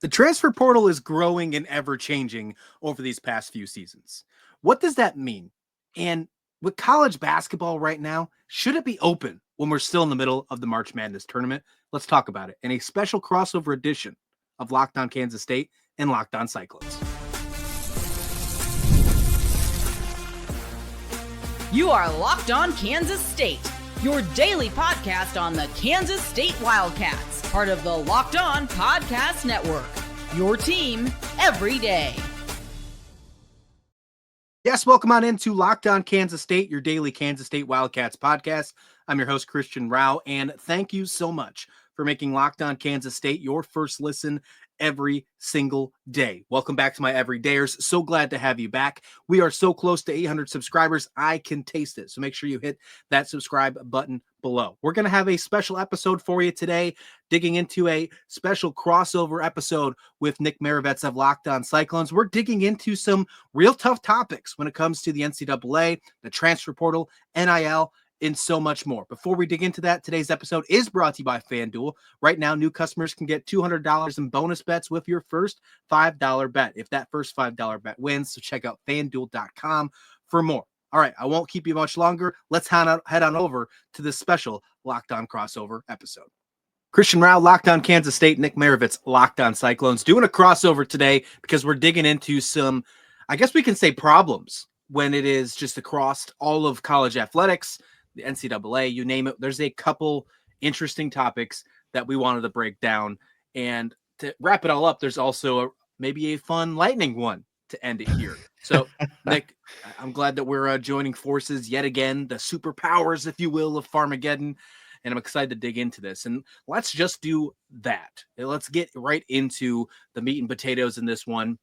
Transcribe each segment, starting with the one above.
The transfer portal is growing and ever changing over these past few seasons. What does that mean? And with college basketball right now, should it be open when we're still in the middle of the March Madness tournament? Let's talk about it in a special crossover edition of Locked On Kansas State and Locked On Cyclones. You are Locked On Kansas State, your daily podcast on the Kansas State Wildcats, part of the Locked On Podcast Network, your team every day. Yes, welcome on into Locked On Kansas State, your daily Kansas State Wildcats podcast. I'm your host, Christian Rauh, and thank you so much for making Locked On Kansas State your first listen every single day. Welcome back to my everydayers. So glad to have you back. We are so close to 800 subscribers. I can taste it. So make sure you hit that subscribe button below. We're going to have a special episode for you today, digging into a special crossover episode with Nick Marovets of Locked On Cyclones. We're digging into some real tough topics when it comes to the NCAA, the transfer portal, NIL, and so much more. Before we dig into that, today's episode is brought to you by FanDuel. Right now, new customers can get $200 in bonus bets with your first $5 bet if that first $5 bet wins. So check out FanDuel.com for more. All right, I won't keep you much longer. Let's head on over to this special Locked On crossover episode. Christian Rauh, Locked On Kansas State, Nick Marovets, Locked On Cyclones, doing a crossover today because we're digging into some, I guess we can say, problems when it is just across all of college athletics, the NCAA, you name it. There's a couple interesting topics that we wanted to break down. And to wrap it all up, there's also maybe a fun lightning one to end it here. So, Nick, I'm glad that we're joining forces yet again, the superpowers, if you will, of Farmageddon. And I'm excited to dig into this. And let's just do that. Let's get right into the meat and potatoes in this one.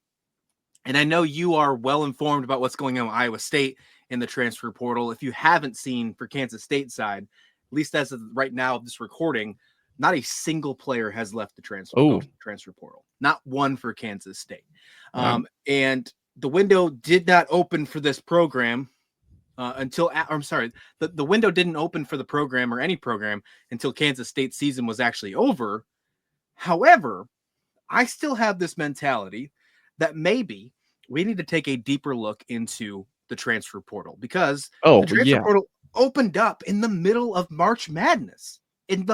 And I know you are well informed about what's going on with Iowa State in the transfer portal. If you haven't seen for Kansas State side, at least as of right now of this recording, not a single player has left the transfer portal. Not one for Kansas State. And the window did not open for this program the window didn't open for the program or any program until Kansas State's season was actually over. However, I still have this mentality that maybe we need to take a deeper look into the transfer portal because the transfer portal opened up in the middle of March Madness. And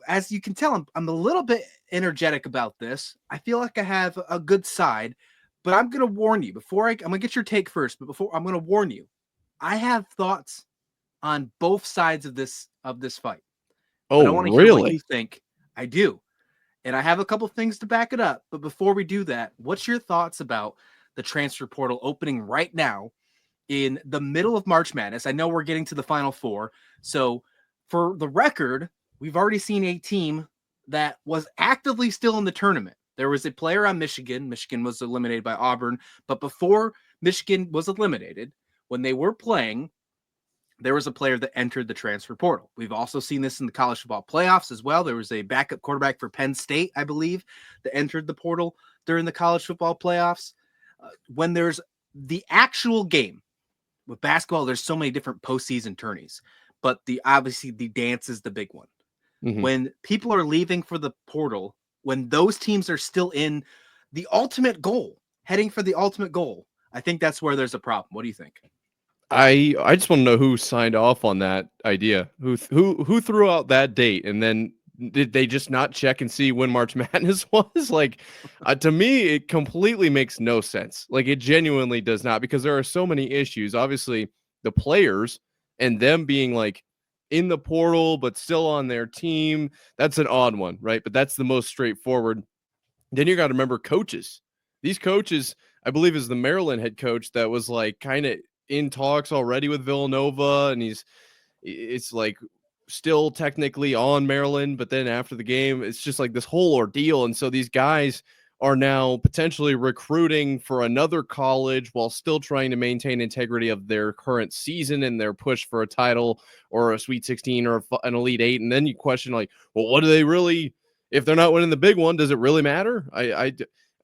as you can tell, I'm a little bit energetic about this. I feel like I have a good side, but I'm going to warn you I'm going to get your take first, but before I'm going to warn you, I have thoughts on both sides of this fight. Oh, I want to hear what you think. I do. And I have a couple things to back it up. But before we do that, what's your thoughts about the transfer portal opening right now in the middle of March Madness? I know we're getting to the Final Four. So for the record, we've already seen a team that was actively still in the tournament. There was a player on Michigan. Michigan was eliminated by Auburn. But before Michigan was eliminated, when they were playing, there was a player that entered the transfer portal. We've also seen this in the college football playoffs as well. There was a backup quarterback for Penn State, I believe, that entered the portal during the college football playoffs. When there's the actual game with basketball, there's so many different postseason tourneys, but obviously the dance is the big one. Mm-hmm. When people are leaving for the portal, when those teams are still in the ultimate goal, heading for the ultimate goal, I think that's where there's a problem. What do you think? I just want to know who signed off on that idea. Who threw out that date, and then did they just not check and see when March Madness was? Like, to me, it completely makes no sense. Like, it genuinely does not, because there are so many issues. Obviously, the players and them being like in the portal but still on their team, that's an odd one, right? But that's the most straightforward. Then you got to remember coaches. These coaches, I believe, is the Maryland head coach that was like kind of in talks already with Villanova, and it's like still technically on Maryland, but then after the game, it's just like this whole ordeal. And so these guys are now potentially recruiting for another college while still trying to maintain integrity of their current season and their push for a title or a Sweet 16 or an Elite 8. And then you question, like, well, what do they really, if they're not winning the big one, does it really matter? I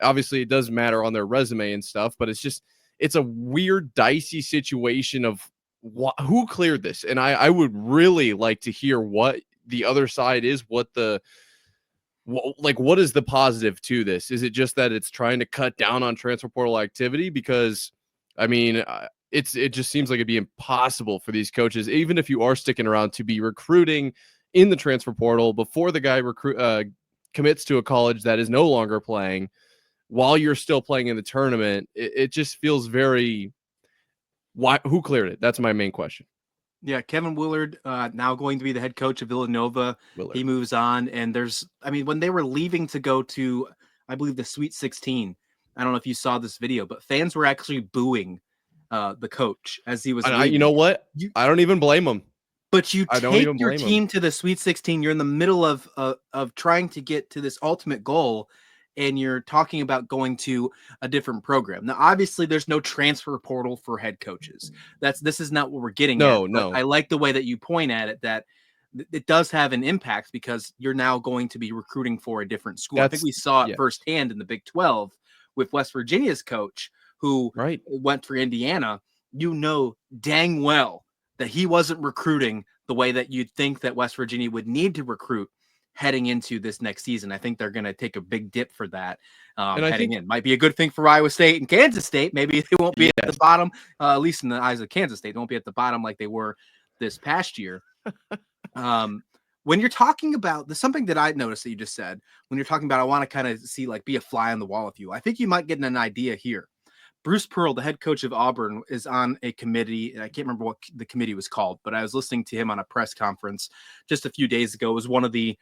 obviously it does matter on their resume and stuff, but it's a weird, dicey situation of who cleared this. And I would really like to hear what the other side is, what the what is the positive to this? Is it just that it's trying to cut down on transfer portal activity? Because I mean, it just seems like it'd be impossible for these coaches, even if you are sticking around, to be recruiting in the transfer portal before the guy commits to a college that is no longer playing while you're still playing in the tournament. It just feels very, who cleared it? That's my main question. Yeah, Kevin Willard, now going to be the head coach of Villanova. He moves on, and when they were leaving to go to, I believe, the Sweet 16, I don't know if you saw this video, but fans were actually booing the coach as he was leaving. You know what? I don't even blame him. But you take your team to the Sweet 16, you're in the middle of trying to get to this ultimate goal, and you're talking about going to a different program. Now, obviously, there's no transfer portal for head coaches. This is not what we're getting at. No. I like the way that you point at it, that it does have an impact because you're now going to be recruiting for a different school. I think we saw it firsthand in the Big 12 with West Virginia's coach who went for Indiana. You know dang well that he wasn't recruiting the way that you'd think that West Virginia would need to recruit heading into this next season. I think they're going to take a big dip for that heading in. Might be a good thing for Iowa State and Kansas State. Maybe they won't be at the bottom, at least in the eyes of Kansas State. They won't be at the bottom like they were this past year. When you're talking about, there's something that I noticed that you just said, when you're talking about, I want to kind of see, like, be a fly on the wall with you. I think you might get an idea here. Bruce Pearl, the head coach of Auburn, is on a committee, and I can't remember what the committee was called, but I was listening to him on a press conference just a few days ago. It was one of the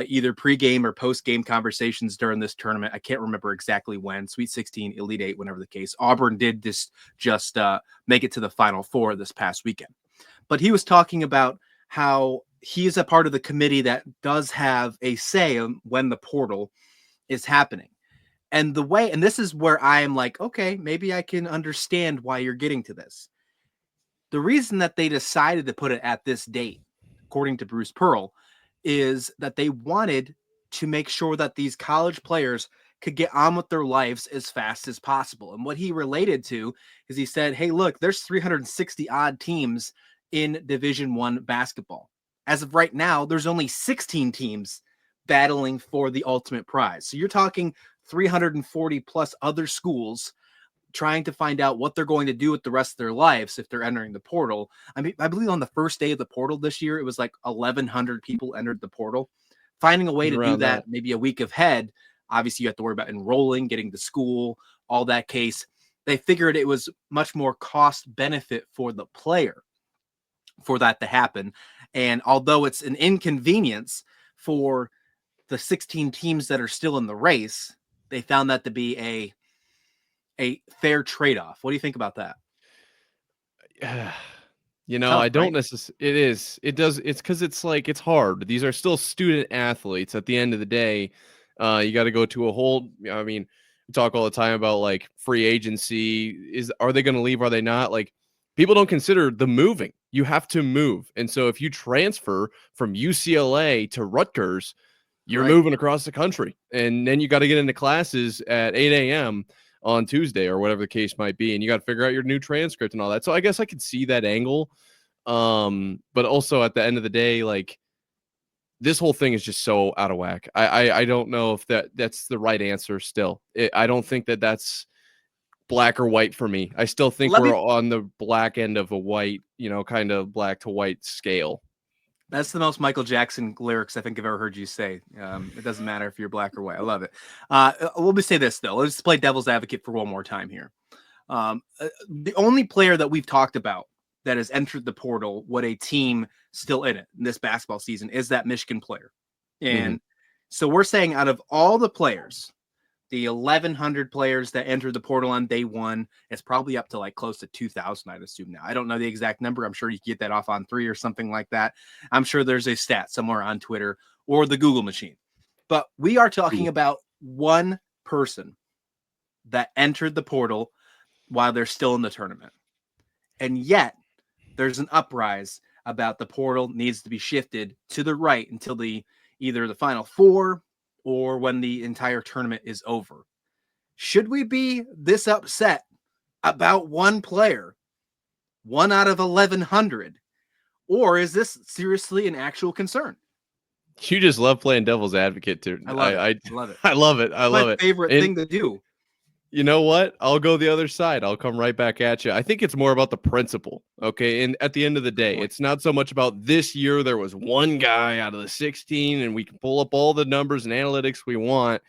either pregame or postgame conversations during this tournament. I can't remember exactly when. Sweet 16, Elite 8, whenever the case. Auburn did just make it to the Final Four this past weekend. But he was talking about how he is a part of the committee that does have a say on when the portal is happening. And this is where I am like, okay, maybe I can understand why you're getting to this. The reason that they decided to put it at this date, according to Bruce Pearl, is that they wanted to make sure that these college players could get on with their lives as fast as possible. And what he related to is he said, hey, look, there's 360 odd teams in Division I basketball. As of right now, there's only 16 teams battling for the ultimate prize. So you're talking 340 plus other schools trying to find out what they're going to do with the rest of their lives if they're entering the portal. I mean, I believe on the first day of the portal this year, it was like 1,100 people entered the portal. Finding a way to do that maybe a week ahead, obviously you have to worry about enrolling, getting to school, all that case. They figured it was much more cost benefit for the player for that to happen. And although it's an inconvenience for the 16 teams that are still in the race, they found that to be a fair trade-off. What do you think about that? I don't necessarily. It is. It does. It's because it's like, it's hard. These are still student athletes. At the end of the day, you got to go to a whole. I mean, we talk all the time about like free agency. Are they going to leave? Are they not? Like, people don't consider the moving. You have to move, and so if you transfer from UCLA to Rutgers, you're moving across the country, and then you got to get into classes at 8 a.m. on Tuesday or whatever the case might be, and you got to figure out your new transcript and all that. So I guess I could see that angle, but also at the end of the day, like, this whole thing is just so out of whack. I don't know if that's the right answer. Still, I don't think that's black or white for me. I still think we're on the black end of a white, kind of black to white scale. That's the most Michael Jackson lyrics I think I've ever heard you say. It doesn't matter if you're black or white. I love it. Let me say this, though. Let's play devil's advocate for one more time here. The only player that we've talked about that has entered the portal with a team still in it in this basketball season is that Michigan player. And so we're saying out of all the players, the 1,100 players that entered the portal on day one, it's probably up to like close to 2,000, I'd assume now. I don't know the exact number. I'm sure you can get that off on 3 or something like that. I'm sure there's a stat somewhere on Twitter or the Google machine. But we are talking about one person that entered the portal while they're still in the tournament. And yet there's an uprise about the portal needs to be shifted to the right until either the Final Four or when the entire tournament is over. Should we be this upset about one player, one out of 1,100, or is this seriously an actual concern? You just love playing devil's advocate, too. I love it. I love it. I love it. I love my it. favorite And thing to do. you know what? I'll go the other side. I'll come right back at you. I think it's more about the principle. Okay. And at the end of the day, it's not so much about this year. There was one guy out of the 16, and we can pull up all the numbers and analytics we want.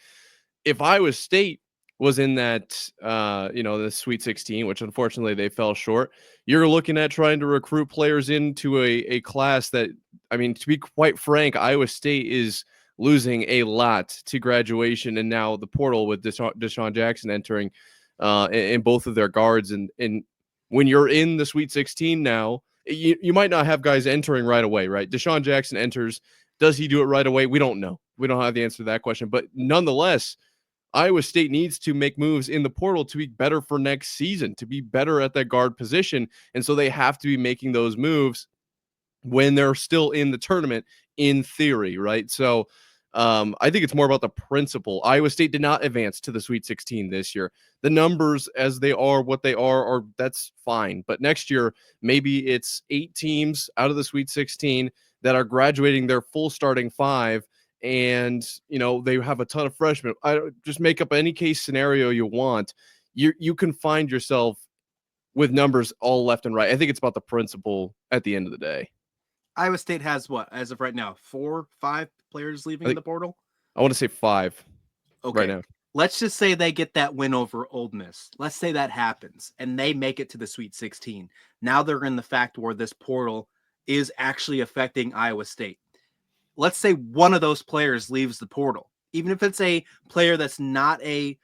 If Iowa State was in that, the Sweet 16, which unfortunately they fell short, you're looking at trying to recruit players into a class that, I mean, to be quite frank, Iowa State is losing a lot to graduation and now the portal with Deshaun Jackson entering in both of their guards. And when you're in the Sweet 16 now, you might not have guys entering right away, right? Deshaun Jackson enters. Does he do it right away? We don't know. We don't have the answer to that question. But nonetheless, Iowa State needs to make moves in the portal to be better for next season, to be better at that guard position. And so they have to be making those moves when they're still in the tournament, in theory, right? So I think it's more about the principle. Iowa State did not advance to the Sweet 16 this year. The numbers as they are, what they are that's fine. But next year, maybe it's 8 teams out of the Sweet 16 that are graduating their full starting 5. And, they have a ton of freshmen. Just make up any case scenario you want. You can find yourself with numbers all left and right. I think it's about the principle at the end of the day. Iowa State has what, as of right now, 4, 5 players leaving in the portal? I want to say 5 right now. Let's just say they get that win over Ole Miss. Let's say that happens and they make it to the Sweet 16. Now they're in the fact where this portal is actually affecting Iowa State. Let's say one of those players leaves the portal, even if it's a player that's not a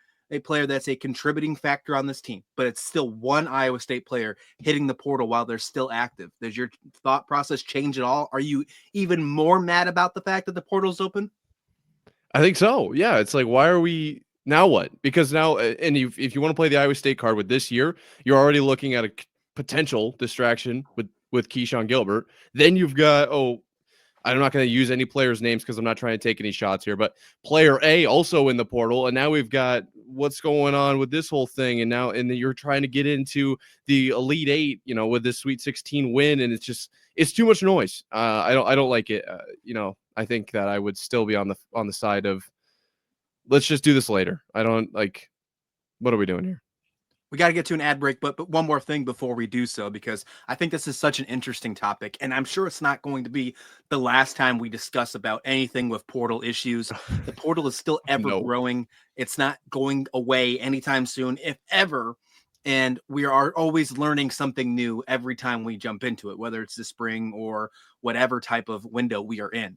player that's a contributing factor on this team, but it's still one Iowa State player hitting the portal while they're still active. Does your thought process change at all? Are you even more mad about the fact that the portal's open? I think so. Yeah. It's like, why are we now? What? Because now, and if you want to play the Iowa State card with this year, you're already looking at a potential distraction with Keyshawn Gilbert. Then you've got, I'm not going to use any players' names because I'm not trying to take any shots here, but player A also in the portal. And now we've got what's going on with this whole thing. And then you're trying to get into the Elite 8, with this Sweet 16 win. And it's too much noise. I don't like it. I think that I would still be on the side of, let's just do this later. I don't like, what are we doing here? We got to get to an ad break, but one more thing before we do so, because I think this is such an interesting topic, and I'm sure it's not going to be the last time we discuss about anything with portal issues. The portal is still ever growing. It's not going away anytime soon, if ever. And we are always learning something new every time we jump into it, whether it's the spring or whatever type of window we are in.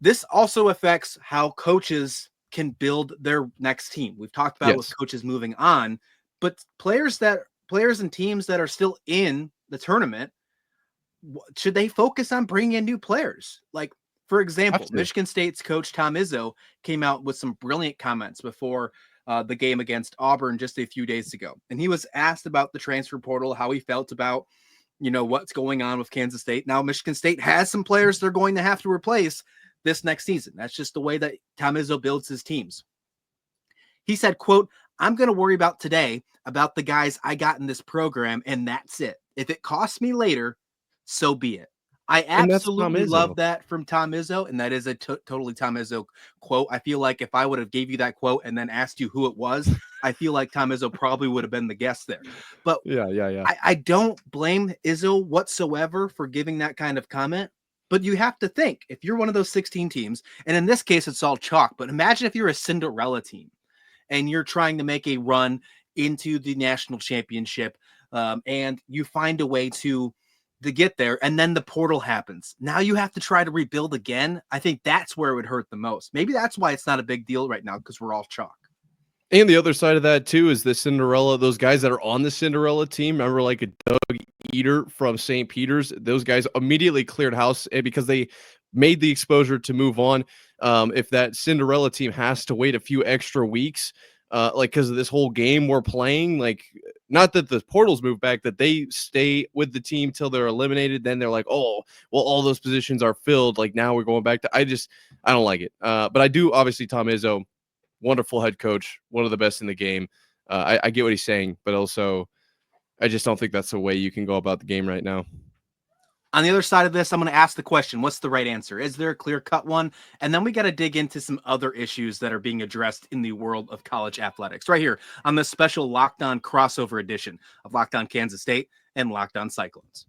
This also affects how coaches can build their next team. We've talked about with coaches moving on. But players and teams that are still in the tournament, should they focus on bringing in new players? Like, for example, Michigan State's coach Tom Izzo came out with some brilliant comments before the game against Auburn just a few days ago. And he was asked about the transfer portal, how he felt about, what's going on with Kansas State. Now, Michigan State has some players they're going to have to replace this next season. That's just the way that Tom Izzo builds his teams. He said, quote, "I'm going to worry about today about the guys I got in this program, and that's it. If it costs me later, so be it." I absolutely love that from Tom Izzo, and that is a totally Tom Izzo quote. I feel like if I would have gave you that quote and then asked you who it was, I feel like Tom Izzo probably would have been the guest there. But yeah. I don't blame Izzo whatsoever for giving that kind of comment. But you have to think, if you're one of those 16 teams, and in this case, it's all chalk, but imagine if you're a Cinderella team and you're trying to make a run into the national championship, and you find a way to get there, and then the portal happens. Now you have to try to rebuild again. I think that's where it would hurt the most. Maybe that's why it's not a big deal right now, because we're all chalk. And the other side of that, too, is the Cinderella, those guys that are on the Cinderella team. Remember, like a Doug Eater from St. Peter's? Those guys immediately cleared house because they made the exposure to move on. If that Cinderella team has to wait a few extra weeks, because of this whole game we're playing, like, not that the portals move back, that they stay with the team till they're eliminated. Then they're like, oh, well, all those positions are filled. Like, now we're going back to, I don't like it. But I do, obviously, Tom Izzo, wonderful head coach, one of the best in the game. I get what he's saying, but also I just don't think that's the way you can go about the game right now. On the other side of this, I'm going to ask the question, what's the right answer? Is there a clear-cut one? And then we got to dig into some other issues that are being addressed in the world of college athletics right here on this special Locked On crossover edition of Locked On Kansas State and Locked On Cyclones.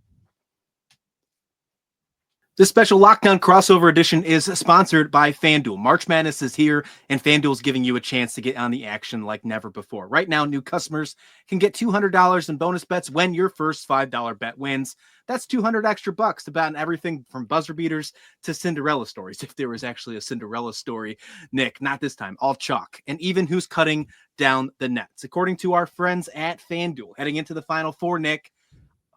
This special Lockdown crossover edition is sponsored by FanDuel. March Madness is here, and FanDuel is giving you a chance to get on the action like never before. Right now, new customers can get $200 in bonus bets when your first $5 bet wins. That's 200 extra bucks to bet on everything from buzzer beaters to Cinderella stories. If there was actually a Cinderella story, Nick, not this time, all chalk. And even who's cutting down the nets. According to our friends at FanDuel, heading into the Final Four, Nick,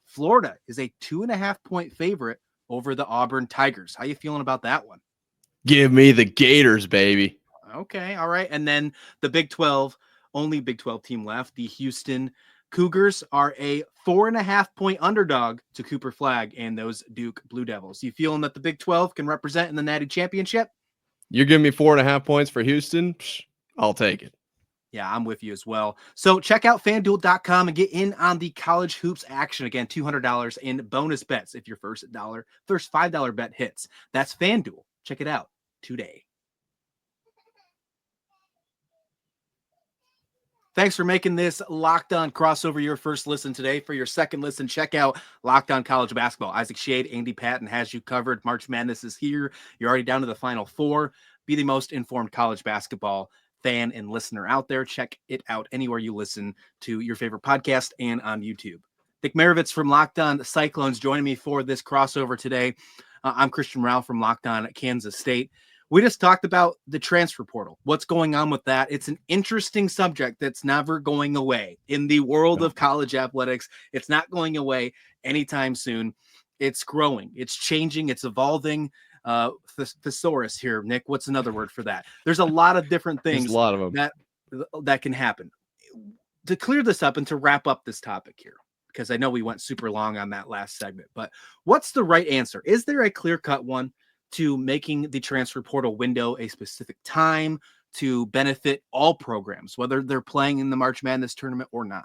Florida is a 2.5-point favorite over the Auburn Tigers. How you feeling about that one? Give me the Gators, baby. Okay, all right. And then the Big 12, only Big 12 team left, the Houston Cougars are a 4.5-point underdog to Cooper Flag and those Duke Blue Devils. You feeling that the Big 12 can represent in the Natty Championship? You're giving me 4.5 points for Houston? I'll take it. Yeah, I'm with you as well. So check out FanDuel.com and get in on the college hoops action. Again, $200 in bonus bets if your first $5 bet hits. That's FanDuel. Check it out today. Thanks for making this Locked On crossover your first listen today. For your second listen, check out Locked On College Basketball. Isaac Shade, Andy Patton has you covered. March Madness is here. You're already down to the Final Four. Be the most informed college basketball fan and listener out there. Check it out anywhere you listen to your favorite podcast and on YouTube. Nick Marovets from Locked On Cyclones joining me for this crossover today. I'm Christian Rauh from Locked On Kansas State. We just talked about the transfer portal. What's going on with that? It's an interesting subject that's never going away in the world of college athletics. It's not going away anytime soon. It's growing. It's changing. It's evolving. Thesaurus here, Nick. What's another word for that? There's a lot of different things. There's a lot of them that can happen. To clear this up and to wrap up this topic here, because I know we went super long on that last segment, but what's the right answer? Is there a clear-cut one to making the transfer portal window a specific time to benefit all programs, whether they're playing in the March Madness tournament or not?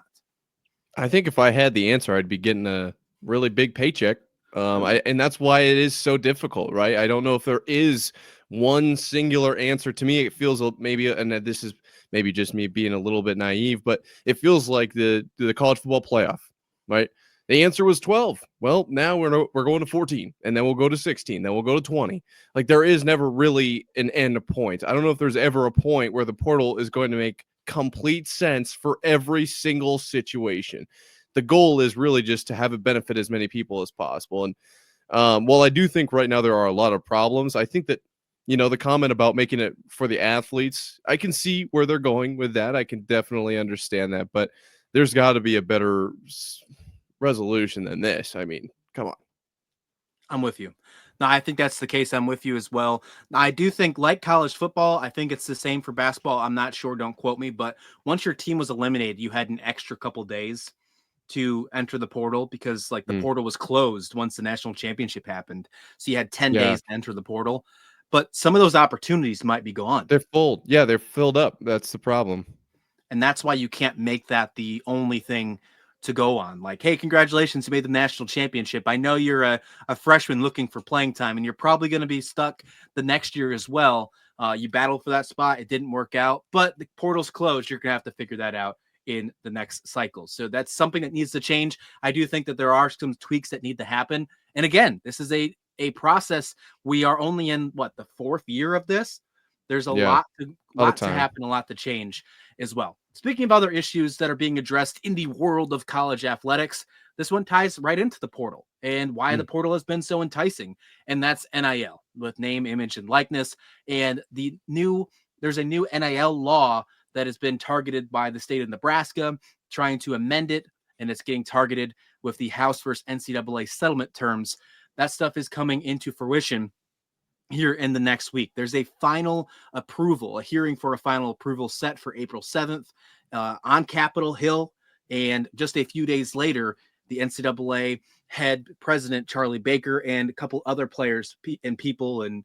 I think if I had the answer, I'd be getting a really big paycheck. And that's why it is so difficult, right? I don't know if there is one singular answer. To me, it feels maybe, and this is maybe just me being a little bit naive, but it feels like the college football playoff, right? The answer was 12. Well, now we're going to 14, and then we'll go to 16, then we'll go to 20. Like, there is never really an end point. I don't know if there's ever a point where the portal is going to make complete sense for every single situation. The goal is really just to have it benefit as many people as possible. And while I do think right now there are a lot of problems, I think that, the comment about making it for the athletes, I can see where they're going with that. I can definitely understand that, but there's got to be a better resolution than this. I mean, come on. I'm with you. No, I think that's the case. I'm with you as well. I do think, like college football, I think it's the same for basketball. I'm not sure. Don't quote me. But once your team was eliminated, you had an extra couple days to enter the portal because the portal was closed once the national championship happened. So you had 10 days to enter the portal. But some of those opportunities might be gone. They're full. Yeah, they're filled up. That's the problem. And that's why you can't make that the only thing to go on. Like, hey, congratulations, you made the national championship. I know you're a freshman looking for playing time, and you're probably going to be stuck the next year as well. You battled for that spot. It didn't work out, but the portal's closed. You're going to have to figure that out in the next cycle. So that's something that needs to change. I do think that there are some tweaks that need to happen. And again, this is a process. We are only in the 4th year of this. There's a lot to happen, a lot to change as well. Speaking of other issues that are being addressed in the world of college athletics, this one ties right into the portal and why the portal has been so enticing. And that's NIL, with name, image, and likeness. And there's a new NIL law that has been targeted by the state of Nebraska, trying to amend it, and it's getting targeted with the House versus NCAA settlement terms. That stuff is coming into fruition here in the next week. There's a final approval, a hearing for a final approval set for April 7th on Capitol Hill. And just a few days later, the NCAA head president, Charlie Baker, and a couple other players and people and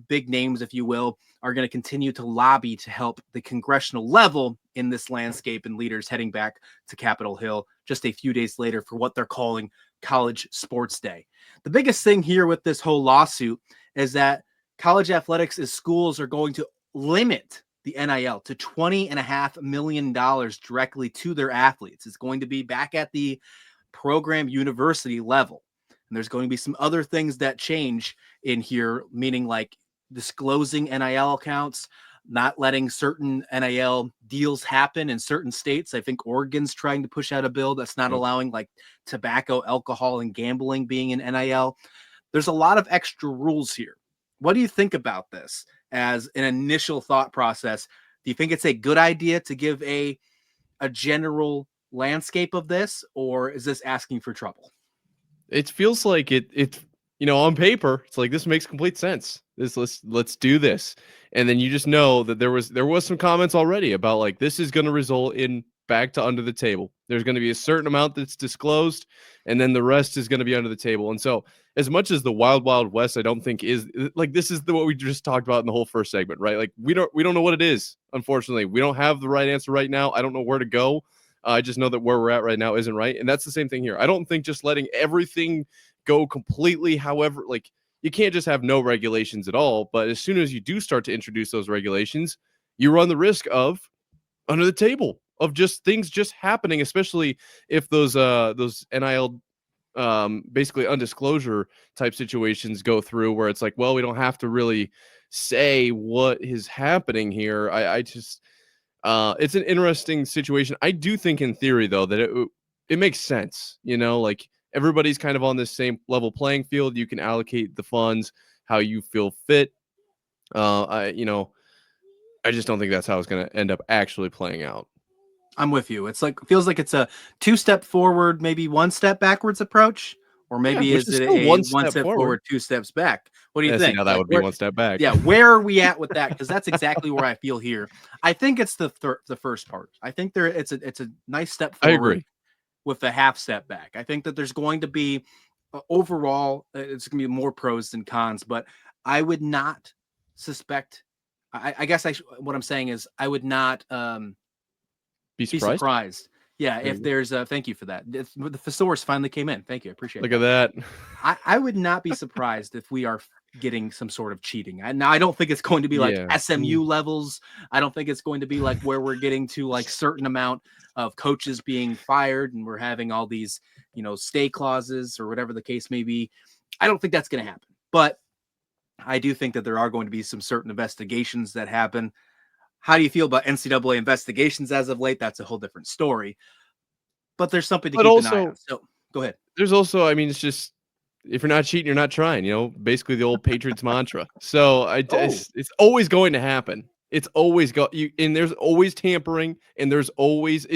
big names, if you will, are going to continue to lobby to help the congressional level in this landscape and leaders heading back to Capitol Hill just a few days later for what they're calling college sports day. The biggest thing here with this whole lawsuit is that college athletics is schools are going to limit the NIL to $20.5 million directly to their athletes. It's going to be back at the program university level. And there's going to be some other things that change in here, meaning like disclosing NIL accounts, not letting certain NIL deals happen in certain states. I think Oregon's trying to push out a bill that's not allowing like tobacco, alcohol, and gambling being in NIL. There's a lot of extra rules here. What do you think about this as an initial thought process? Do you think it's a good idea to give a general landscape of this, or is this asking for trouble? It feels like it on paper, it's like this makes complete sense. Let's do this. And then you just know that there was some comments already about like this is going to result in back to under the table. There's going to be a certain amount that's disclosed, and then the rest is going to be under the table. And so as much as the wild west, I don't think is like this is what we just talked about in the whole first segment, right? Like we don't know what it is. Unfortunately, we don't have the right answer right now. I don't know where to go. I just know that where we're at right now isn't right. And that's the same thing here. I don't think just letting everything go completely, however, like you can't just have no regulations at all. But as soon as you do start to introduce those regulations, you run the risk of under the table of just things just happening, especially if those NIL basically undisclosure type situations go through where it's like, well, we don't have to really say what is happening here. I just it's an interesting situation. I do think in theory though that it makes sense, like everybody's kind of on this same level playing field. You can allocate the funds how you feel fit. I just don't think that's how it's going to end up actually playing out. I'm with you. It's like feels like it's a 2-step forward, maybe 1 step backwards approach, or maybe is it a 1 step forward, 2 steps back? What do you think? Now that would be 1 step back. Yeah, where are we at with that? Because that's exactly where I feel here. I think it's the first part. I think it's a nice step forward. I agree. With a half step back. I think that there's going to be overall, it's going to be more pros than cons, but I would not suspect. I guess what I'm saying is I would not be surprised. Yeah, if there's thank you for that. The thesaurus finally came in. Thank you. I appreciate it. Look at that. I would not be surprised if we are getting some sort of cheating. Now, I don't think it's going to be like SMU levels. I don't think it's going to be like where we're getting to like certain amount of coaches being fired and we're having all these, stay clauses or whatever the case may be. I don't think that's going to happen. But I do think that there are going to be some certain investigations that happen. How do you feel about NCAA investigations as of late? That's a whole different story. But there's something to keep an eye on. So go ahead. There's also, it's just if you're not cheating, you're not trying. Basically the old Patriots mantra. So it's always going to happen. It's always and there's always tampering, and there's always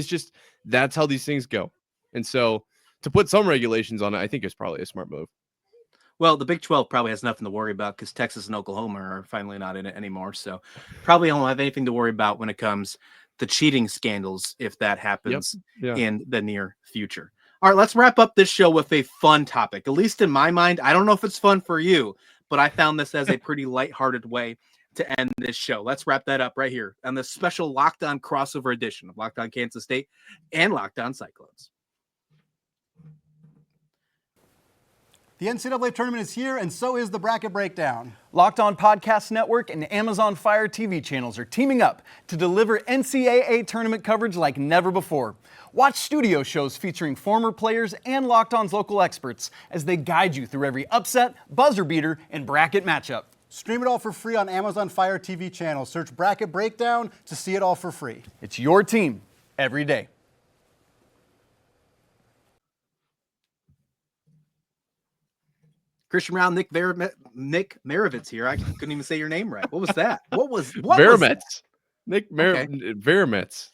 that's how these things go. And so to put some regulations on it, I think is probably a smart move. Well, the Big 12 probably has nothing to worry about because Texas and Oklahoma are finally not in it anymore. So probably don't have anything to worry about when it comes to cheating scandals if that happens in the near future. All right, let's wrap up this show with a fun topic. At least in my mind, I don't know if it's fun for you, but I found this as a pretty lighthearted way to end this show. Let's wrap that up right here on the special Locked On crossover edition of Locked On Kansas State and Locked On Cyclones. The NCAA tournament is here, and so is the Bracket Breakdown. Locked On Podcast Network and Amazon Fire TV channels are teaming up to deliver NCAA tournament coverage like never before. Watch studio shows featuring former players and Locked On's local experts as they guide you through every upset, buzzer beater, and bracket matchup. Stream it all for free on Amazon Fire TV channel. Search Bracket Breakdown to see it all for free. It's your team every day. Christian Rauh, Nick Marovets here. I couldn't even say your name right. What was that? What Marovets. Nick Marovets.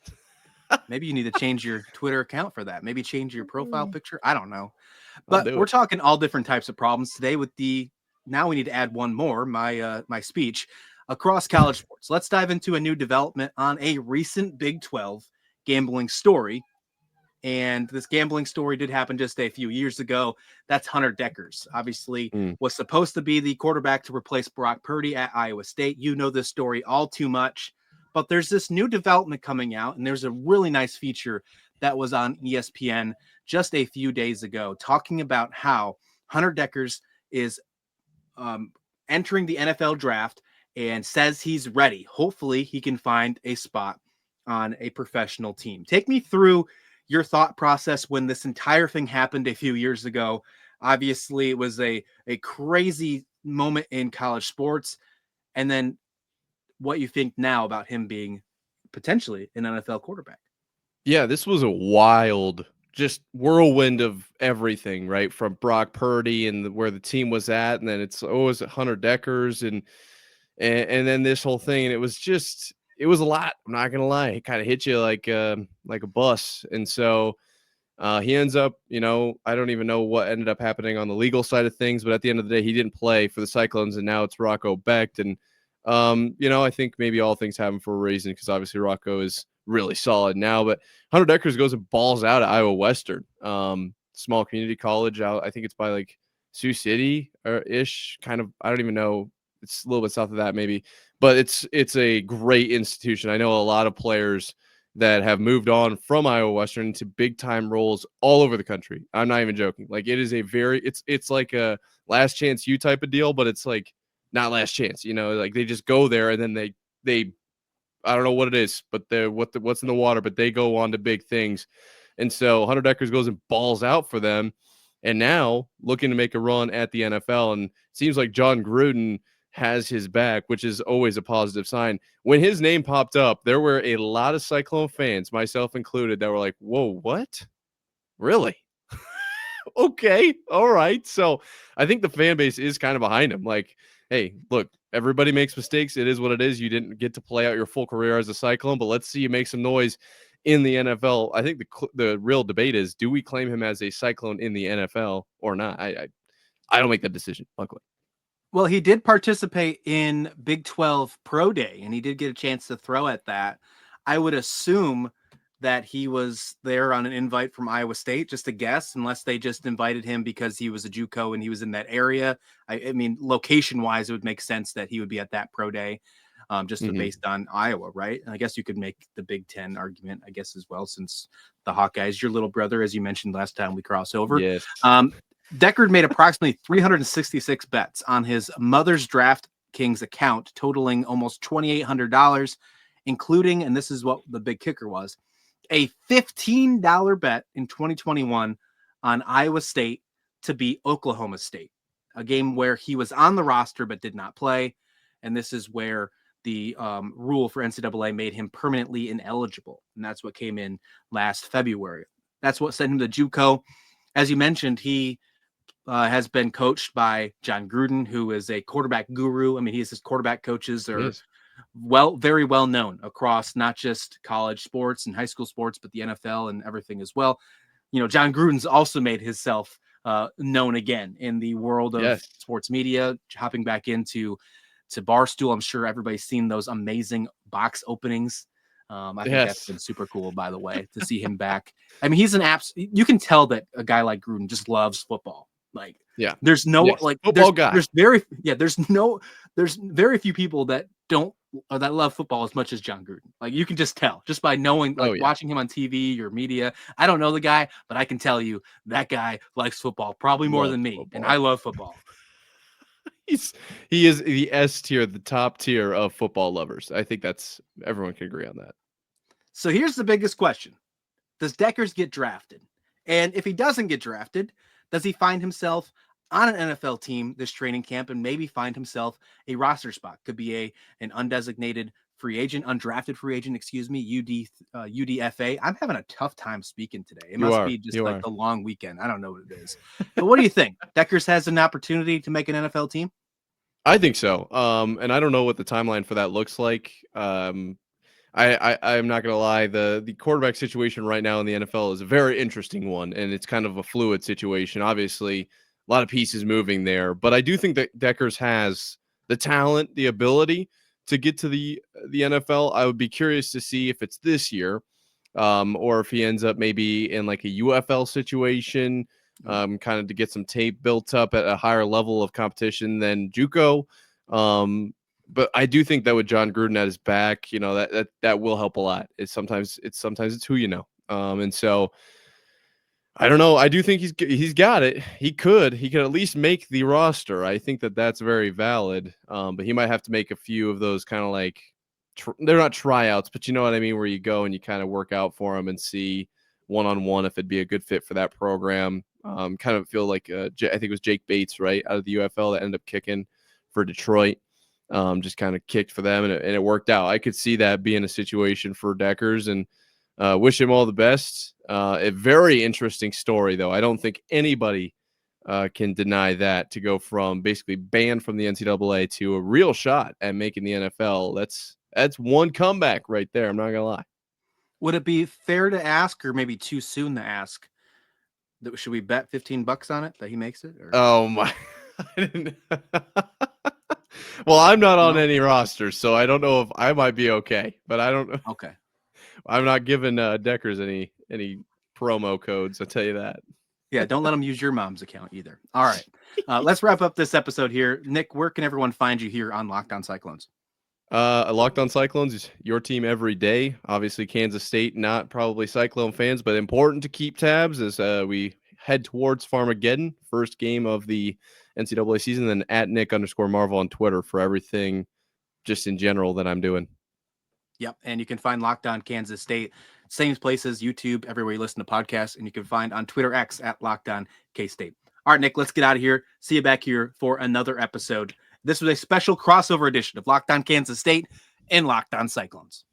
Maybe you need to change your Twitter account for that. Maybe change your profile picture. I don't know. But we're talking all different types of problems today with now we need to add one more, my speech, across college sports. Let's dive into a new development on a recent Big 12 gambling story. And this gambling story did happen just a few years ago. That's Hunter Dekkers. Obviously was supposed to be the quarterback to replace Brock Purdy at Iowa State. You know this story all too much. But there's this new development coming out, and there's a really nice feature that was on ESPN just a few days ago, talking about how Hunter Dekkers is entering the NFL draft and says he's ready. Hopefully he can find a spot on a professional team. Take me through your thought process when this entire thing happened a few years ago. Obviously, it was a crazy moment in college sports. And then what you think now about him being potentially an NFL quarterback. Yeah, this was a wild, just whirlwind of everything, right? From Brock Purdy and where the team was at, and then it's always Hunter Dekkers and then this whole thing, and it was a lot. I'm not gonna lie, it kind of hit you like a bus, and so he ends up, I don't even know what ended up happening on the legal side of things, but at the end of the day, he didn't play for the Cyclones, and now it's Rauh Becht, and I think maybe all things happen for a reason because obviously Rauh is really solid now, but Hunter Dekkers goes and balls out at Iowa Western, small community college out. I think it's by like Sioux City or ish, kind of. I don't even know. It's a little bit south of that maybe, but it's a great institution. I know a lot of players that have moved on from Iowa Western to big time roles all over the country. I'm not even joking. Like it is it's like a last chance U type of deal, but it's like not last chance, like they just go there and then they I don't know what it is, but they're what's in the water, but they go on to big things. And so Hunter Dekkers goes and balls out for them. And now looking to make a run at the NFL. And it seems like Jon Gruden has his back, which is always a positive sign. When his name popped up, there were a lot of Cyclone fans, myself included, that were like, whoa, what? Really? Okay. All right. So I think the fan base is kind of behind him. Like, hey, look, everybody makes mistakes. It is what it is. You didn't get to play out your full career as a Cyclone, but let's see you make some noise in the NFL. I think the real debate is, do we claim him as a Cyclone in the NFL or not? I don't make that decision, luckily. Well, he did participate in Big 12 Pro Day, and he did get a chance to throw at that. I would assume that he was there on an invite from Iowa State, just a guess, unless they just invited him because he was a JUCO and he was in that area. I mean, location-wise, it would make sense that he would be at that Pro Day, based on Iowa, right? And I guess you could make the Big Ten argument, I guess, as well, since the Hawkeyes, your little brother, as you mentioned last time we cross over. Yes. Dekkers made approximately 366 bets on his mother's DraftKings account, totaling almost $2,800, including, and this is what the big kicker was, a $15 bet in 2021 on Iowa State to beat Oklahoma State, a game where he was on the roster but did not play. And this is where the rule for NCAA made him permanently ineligible. And that's what came in last February. That's what sent him to JUCO. As you mentioned, he has been coached by Jon Gruden, who is a quarterback guru. I mean, his quarterback coaches are very well known across not just college sports and high school sports, but the NFL and everything as well. Jon Gruden's also made himself known again in the world of sports media, hopping back into Barstool. I'm sure everybody's seen those amazing box openings. I think that's been super cool, by the way, to see him back. I mean, he's you can tell that a guy like Gruden just loves football. Like, there's no football guy. There's very few people that love football as much as Jon Gruden. Like, you can just tell just by knowing, watching him on TV or media. I don't know the guy, but I can tell you that guy likes football probably more than me, and I love football. He is the S tier, the top tier of football lovers. I think everyone can agree on that. So here's the biggest question: does Dekkers get drafted? And if he doesn't get drafted, does he find himself on an NFL team this training camp and maybe find himself a roster spot? Could be an undesignated free agent, undrafted free agent, UDFA. I'm having a tough time speaking today. It must be just the long weekend. I don't know what it is. But what do you think? Dekkers has an opportunity to make an NFL team? I think so. And I don't know what the timeline for that looks like. I'm not going to lie. The quarterback situation right now in the NFL is a very interesting one, and it's kind of a fluid situation. Obviously, a lot of pieces moving there, but I do think that Dekkers has the talent, the ability to get to the NFL. I would be curious to see if it's this year, or if he ends up maybe in like a UFL situation, kind of to get some tape built up at a higher level of competition than JUCO. But I do think that with Jon Gruden at his back, that will help a lot. Sometimes it's who you know. And so I don't know. I do think he's got it. He could at least make the roster. I think that's very valid. But he might have to make a few of those kind of like they're not tryouts, but you know what I mean, where you go and you kind of work out for him and see one-on-one if it'd be a good fit for that program. Kind of feel like I think it was Jake Bates, right, out of the UFL that ended up kicking for Detroit. Just kind of kicked for them, and it worked out. I could see that being a situation for Dekkers, and wish him all the best. A very interesting story, though. I don't think anybody can deny that, to go from basically banned from the NCAA to a real shot at making the NFL. That's one comeback right there. I'm not gonna lie. Would it be fair to ask, or maybe too soon to ask, that should we bet $15 on it that he makes it? Or? Oh my! Well, I'm not on any roster, so I don't know if I might be okay. But I don't know. Okay. I'm not giving Dekkers any promo codes. I'll tell you that. Yeah, don't let them use your mom's account either. All right. Let's wrap up this episode here. Nick, where can everyone find you here on Locked On Cyclones? Locked On Cyclones is your team every day. Obviously, Kansas State, not probably Cyclone fans, but important to keep tabs as we head towards Farmageddon, first game of the NCAA season. Then at Nick_Marvel on Twitter for everything just in general that I'm doing. Yep. And you can find Locked On Kansas State, same places, YouTube, everywhere you listen to podcasts. And you can find on Twitter X at Locked On K-State. All right, Nick, let's get out of here. See you back here for another episode. This was a special crossover edition of Locked On Kansas State and Locked On Cyclones.